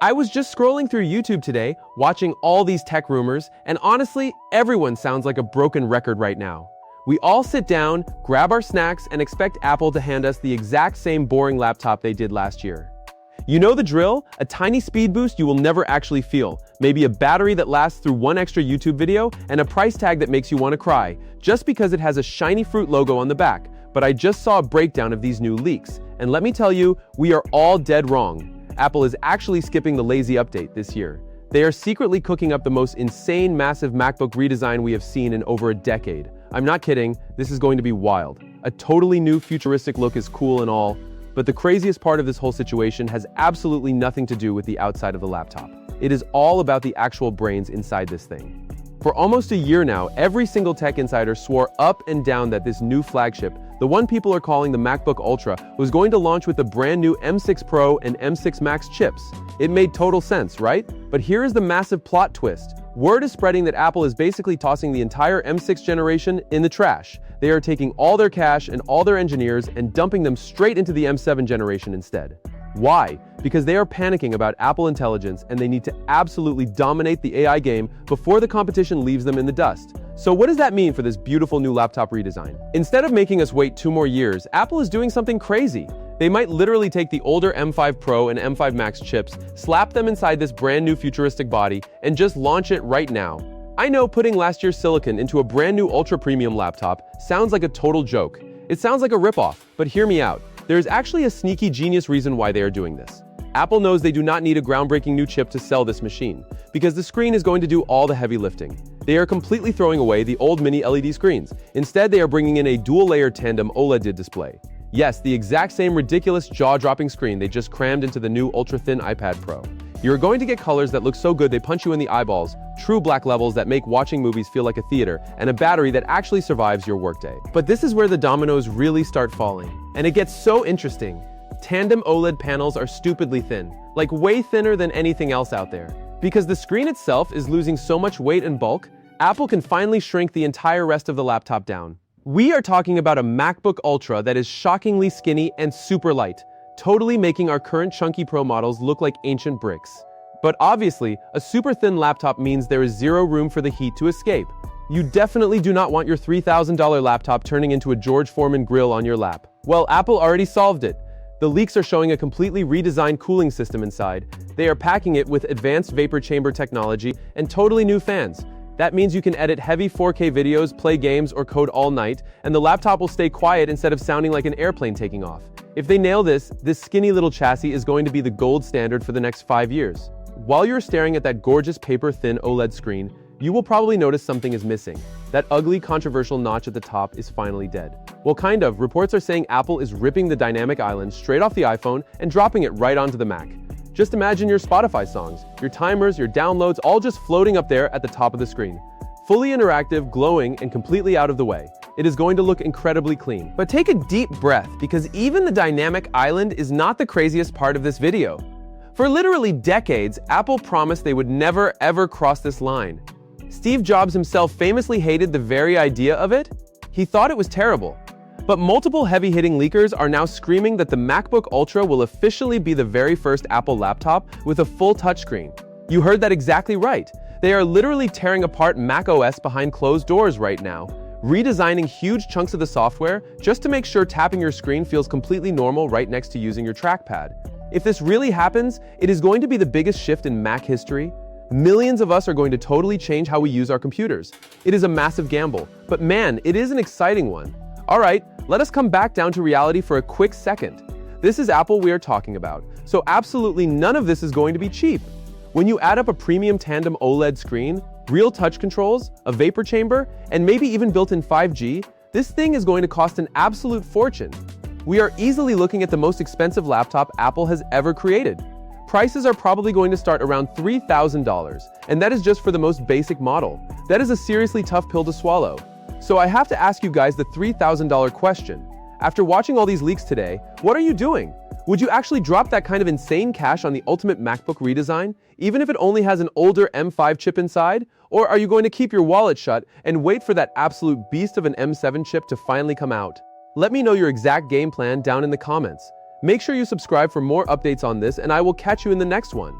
I was just scrolling through YouTube today, watching all these tech rumors, and honestly, everyone sounds like a broken record right now. We all sit down, grab our snacks, and expect Apple to hand us the exact same boring laptop they did last year. You know the drill? A tiny speed boost you will never actually feel, maybe a battery that lasts through one extra YouTube video, and a price tag that makes you want to cry, just because it has a shiny fruit logo on the back. But I just saw a breakdown of these new leaks, and let me tell you, we are all dead wrong. Apple is actually skipping the lazy update this year. They are secretly cooking up the most insane massive MacBook redesign we have seen in over a decade. I'm not kidding, this is going to be wild. A totally new futuristic look is cool and all, but the craziest part of this whole situation has absolutely nothing to do with the outside of the laptop. It is all about the actual brains inside this thing. For almost a year now, every single tech insider swore up and down that this new flagship, the one people are calling the MacBook Ultra, was going to launch with the brand new M6 Pro and M6 Max chips. It made total sense, right? But here is the massive plot twist. Word is spreading that Apple is basically tossing the entire M6 generation in the trash. They are taking all their cash and all their engineers and dumping them straight into the M7 generation instead. Why? Because they are panicking about Apple Intelligence and they need to absolutely dominate the AI game before the competition leaves them in the dust. So what does that mean for this beautiful new laptop redesign? Instead of making us wait 2 more years, Apple is doing something crazy. They might literally take the older M5 Pro and M5 Max chips, slap them inside this brand new futuristic body, and just launch it right now. I know putting last year's silicon into a brand new ultra premium laptop sounds like a total joke. It sounds like a ripoff, but hear me out. There is actually a sneaky genius reason why they are doing this. Apple knows they do not need a groundbreaking new chip to sell this machine, because the screen is going to do all the heavy lifting. They are completely throwing away the old mini LED screens. Instead, they are bringing in a dual-layer Tandem OLED display. Yes, the exact same ridiculous jaw-dropping screen they just crammed into the new ultra-thin iPad Pro. You're going to get colors that look so good they punch you in the eyeballs, true black levels that make watching movies feel like a theater, and a battery that actually survives your workday. But this is where the dominoes really start falling. And it gets so interesting. Tandem OLED panels are stupidly thin, like way thinner than anything else out there. Because the screen itself is losing so much weight and bulk, Apple can finally shrink the entire rest of the laptop down. We are talking about a MacBook Ultra that is shockingly skinny and super light, totally making our current chunky Pro models look like ancient bricks. But obviously, a super thin laptop means there is zero room for the heat to escape. You definitely do not want your $3,000 laptop turning into a George Foreman grill on your lap. Well, Apple already solved it. The leaks are showing a completely redesigned cooling system inside. They are packing it with advanced vapor chamber technology and totally new fans. That means you can edit heavy 4K videos, play games, or code all night, and the laptop will stay quiet instead of sounding like an airplane taking off. If they nail this skinny little chassis is going to be the gold standard for the next 5 years. While you're staring at that gorgeous paper-thin OLED screen, you will probably notice something is missing. That ugly, controversial notch at the top is finally dead. Well, kind of. Reports are saying Apple is ripping the dynamic island straight off the iPhone and dropping it right onto the Mac. Just imagine your Spotify songs, your timers, your downloads, all just floating up there at the top of the screen. Fully interactive, glowing, and completely out of the way. It is going to look incredibly clean. But take a deep breath, because even the dynamic island is not the craziest part of this video. For literally decades, Apple promised they would never ever cross this line. Steve Jobs himself famously hated the very idea of it. He thought it was terrible. But multiple heavy-hitting leakers are now screaming that the MacBook Ultra will officially be the very first Apple laptop with a full touchscreen. You heard that exactly right. They are literally tearing apart macOS behind closed doors right now, redesigning huge chunks of the software just to make sure tapping your screen feels completely normal right next to using your trackpad. If this really happens, it is going to be the biggest shift in Mac history. Millions of us are going to totally change how we use our computers. It is a massive gamble, but man, it is an exciting one. Alright, let us come back down to reality for a quick second. This is Apple we are talking about, so absolutely none of this is going to be cheap. When you add up a premium Tandem OLED screen, real touch controls, a vapor chamber, and maybe even built-in 5G, this thing is going to cost an absolute fortune. We are easily looking at the most expensive laptop Apple has ever created. Prices are probably going to start around $3,000, and that is just for the most basic model. That is a seriously tough pill to swallow. So I have to ask you guys the $3,000 question. After watching all these leaks today, what are you doing? Would you actually drop that kind of insane cash on the ultimate MacBook redesign, even if it only has an older M5 chip inside? Or are you going to keep your wallet shut and wait for that absolute beast of an M7 chip to finally come out? Let me know your exact game plan down in the comments. Make sure you subscribe for more updates on this, and I will catch you in the next one.